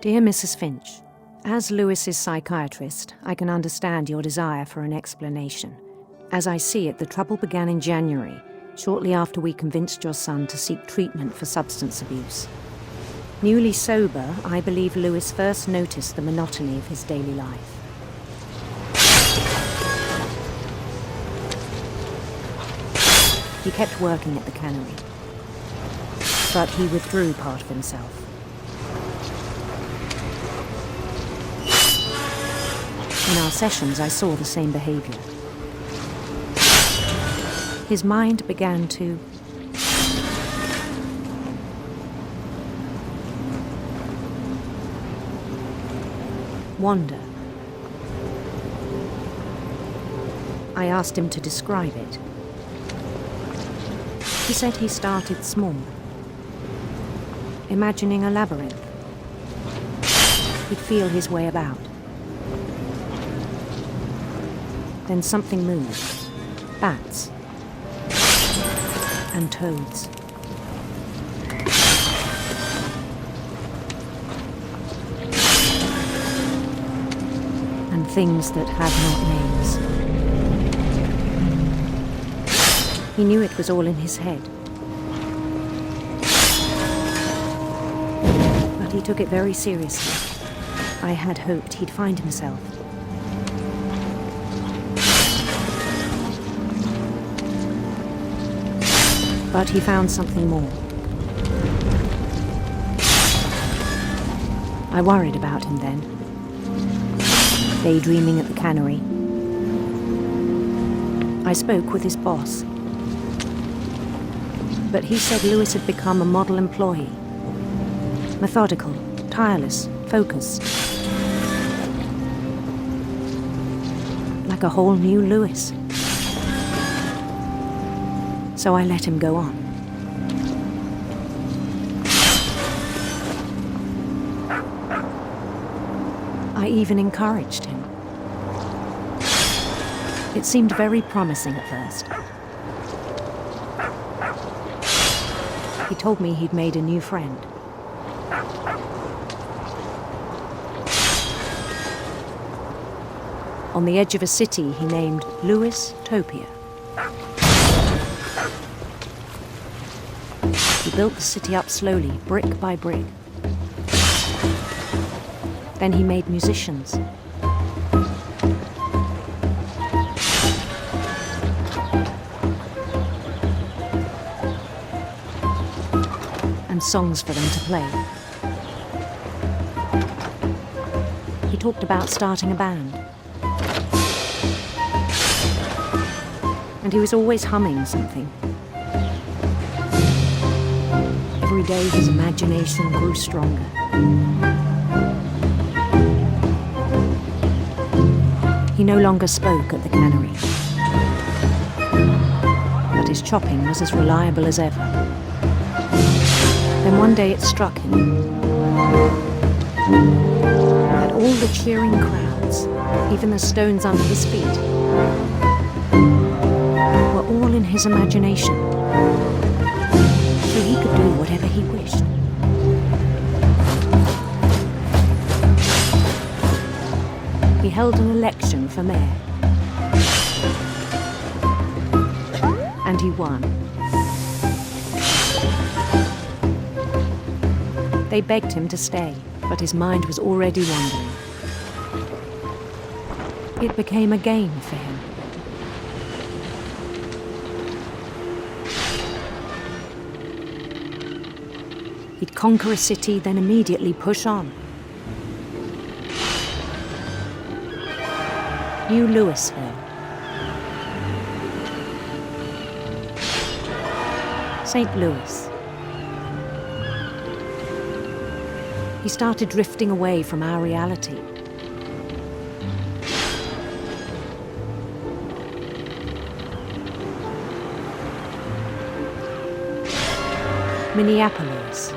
Dear Mrs. Finch, as Lewis's psychiatrist, I can understand your desire for an explanation. As I see it, the trouble began in January, shortly after we convinced your son to seek treatment for substance abuse. Newly sober, I believe Lewis first noticed the monotony of his daily life. He kept working at the cannery, but he withdrew part of himself. In our sessions, I saw the same behavior. His mind began to wander. I asked him to describe it. He said he started small, imagining a labyrinth. He'd feel his way about. Then something moved. Bats. And toads. And things that had not names. He knew it was all in his head. But he took it very seriously. I had hoped he'd find himself. But he found something more. I worried about him then, daydreaming at the cannery. I spoke with his boss, but he said Lewis had become a model employee. Methodical, tireless, focused. Like a whole new Lewis. So I let him go on. I even encouraged him. It seemed very promising at first. He told me he'd made a new friend. On the edge of a city he named Lewis-topia. He built the city up slowly, brick by brick. Then he made musicians. And songs for them to play. He talked about starting a band. And he was always humming something. Every day his imagination grew stronger. He no longer spoke at the cannery. But his chopping was as reliable as ever. Then one day it struck him that all the cheering crowds, even the stones under his feet, were all in his imagination. So he could do whatever he wished. He held an election for mayor. And he won. They begged him to stay, but his mind was already wandering. It became a game for him. He'd conquer a city, then immediately push on. New Louisville. St. Louis. He started drifting away from our reality. Minneapolis.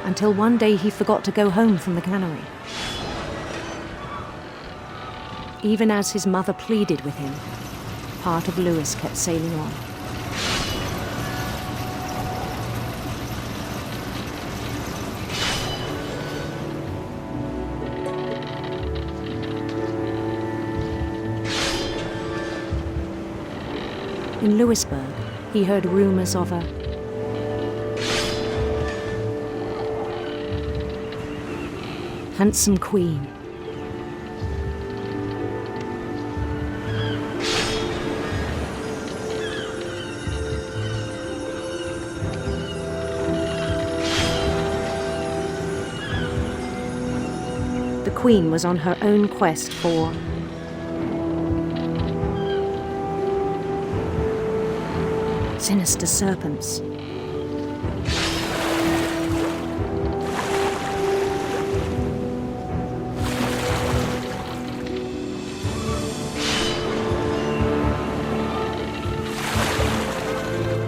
Until one day he forgot to go home from the cannery. Even as his mother pleaded with him, part of Lewis kept sailing on. In Louisburg, he heard rumours of a handsome queen. The queen was on her own quest for sinister serpents.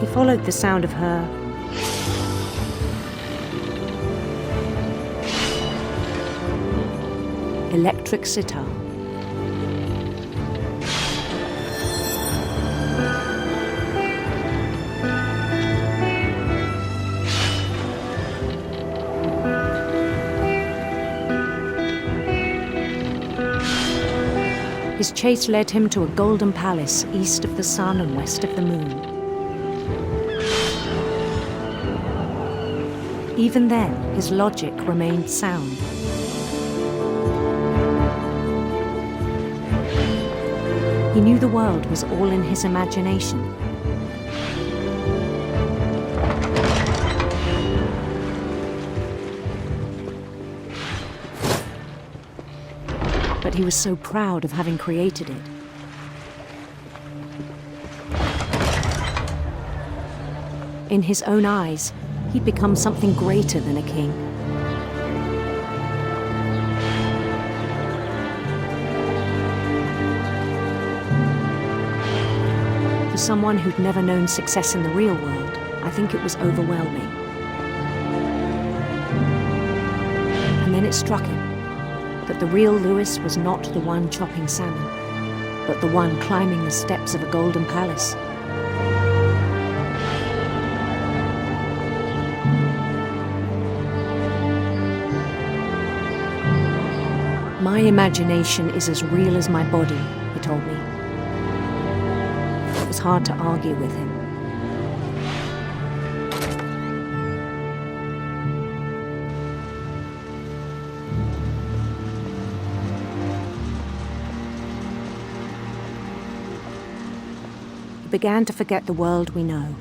He followed the sound of her electric sitar. His chase led him to a golden palace east of the sun and west of the moon. Even then, his logic remained sound. He knew the world was all in his imagination. But he was so proud of having created it. In his own eyes, he'd become something greater than a king. For someone who'd never known success in the real world, I think it was overwhelming. And then it struck him that the real Lewis was not the one chopping salmon, but the one climbing the steps of a golden palace. My imagination is as real as my body, he told me. It was hard to argue with him. He began to forget the world we know.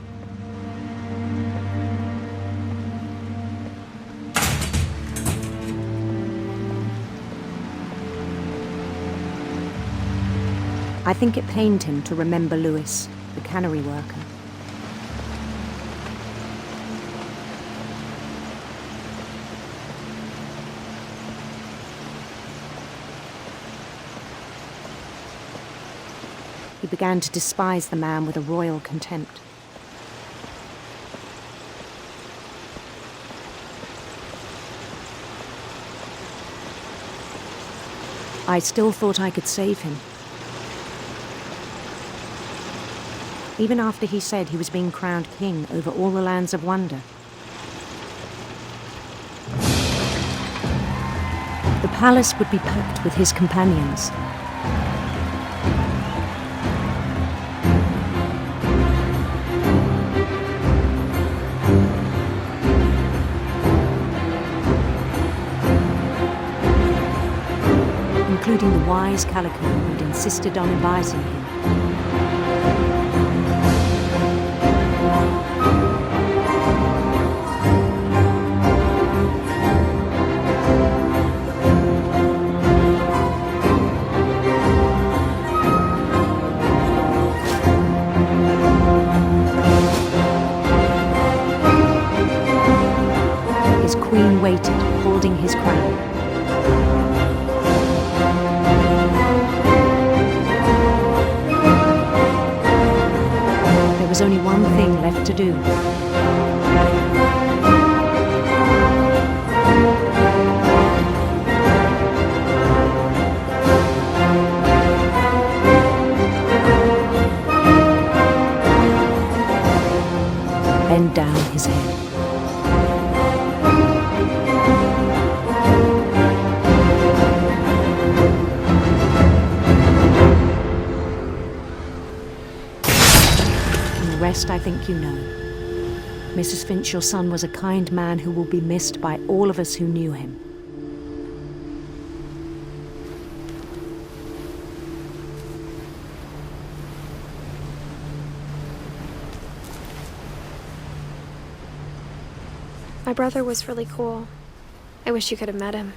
I think it pained him to remember Lewis, the cannery worker. He began to despise the man with a royal contempt. I still thought I could save him. Even after he said he was being crowned king over all the lands of wonder. The palace would be packed with his companions. Including the wise Calico who'd insisted on advising him. His queen waited, holding his crown. There was only one thing left to do. Bend down his head. rest I think you know. Mrs. Finch, your son was a kind man who will be missed by all of us who knew him. My brother was really cool. I wish you could have met him.